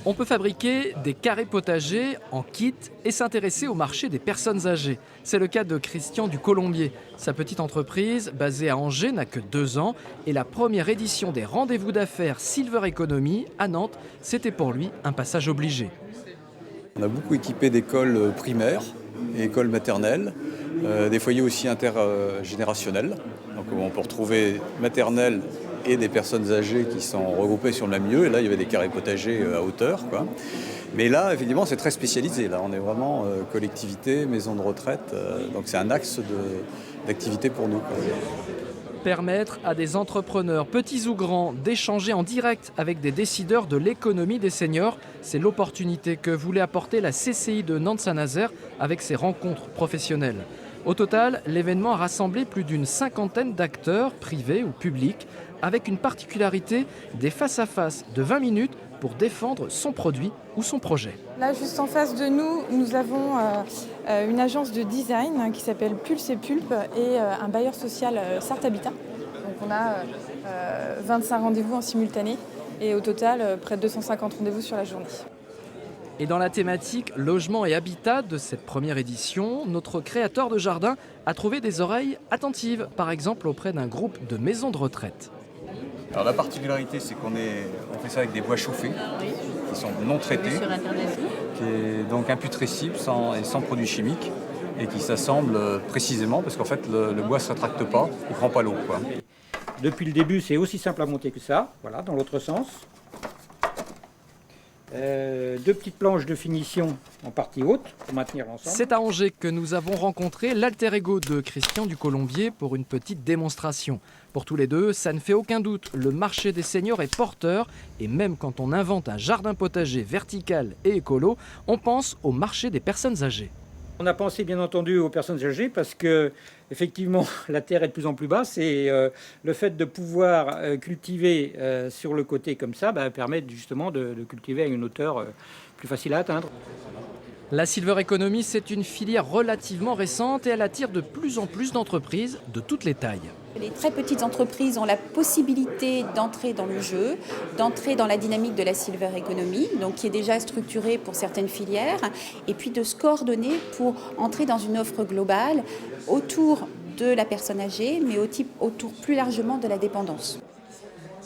On peut fabriquer des carrés potagers en kit et s'intéresser au marché des personnes âgées. C'est le cas de Christian du Colombier. Sa petite entreprise, basée à Angers, n'a que 2 ans et la première édition des rendez-vous d'affaires Silver Economy à Nantes, c'était pour lui un passage obligé. On a beaucoup équipé d'écoles primaires et écoles maternelles, des foyers aussi intergénérationnels. Donc on peut retrouver maternelles et des personnes âgées qui sont regroupées sur le même lieu. Et là, il y avait des carrés potagers à hauteur, quoi. Mais là, évidemment, c'est très spécialisé. Là, on est vraiment collectivité, maison de retraite. Donc c'est un axe d'activité pour nous, quoi. Permettre à des entrepreneurs, petits ou grands, d'échanger en direct avec des décideurs de l'économie des seniors, c'est l'opportunité que voulait apporter la CCI de Nantes-Saint-Nazaire avec ses rencontres professionnelles. Au total, l'événement a rassemblé plus d'une 50aine d'acteurs, privés ou publics, avec une particularité, des face-à-face de 20 minutes pour défendre son produit ou son projet. Là, juste en face de nous, nous avons une agence de design qui s'appelle Pulse et Pulpe et un bailleur social Sarthe Habitat. Donc on a 25 rendez-vous en simultané et au total près de 250 rendez-vous sur la journée. Et dans la thématique logement et habitat de cette première édition, notre créateur de jardin a trouvé des oreilles attentives, par exemple auprès d'un groupe de maisons de retraite. Alors la particularité, c'est qu'on fait ça avec des bois chauffés, qui sont non traités, qui est donc imputrescible et sans produits chimiques, et qui s'assemblent précisément parce qu'en fait le bois ne se rétracte pas, il ne prend pas l'eau, quoi. Depuis le début, c'est aussi simple à monter que ça, voilà, dans l'autre sens. 2 petites planches de finition en partie haute pour maintenir l'ensemble. C'est à Angers que nous avons rencontré l'alter ego de Christian du Colombier pour une petite démonstration. Pour tous les deux, ça ne fait aucun doute, le marché des seniors est porteur et même quand on invente un jardin potager vertical et écolo, on pense au marché des personnes âgées. On a pensé bien entendu aux personnes âgées parce que effectivement la terre est de plus en plus basse et le fait de pouvoir cultiver sur le côté comme ça permet justement de cultiver à une hauteur plus facile à atteindre. La Silver Economy, c'est une filière relativement récente et elle attire de plus en plus d'entreprises de toutes les tailles. Les très petites entreprises ont la possibilité d'entrer dans le jeu, d'entrer dans la dynamique de la Silver Economy, donc qui est déjà structurée pour certaines filières, et puis de se coordonner pour entrer dans une offre globale autour de la personne âgée, mais autour plus largement de la dépendance.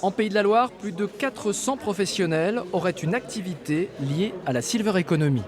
En Pays de la Loire, plus de 400 professionnels auraient une activité liée à la Silver Economy.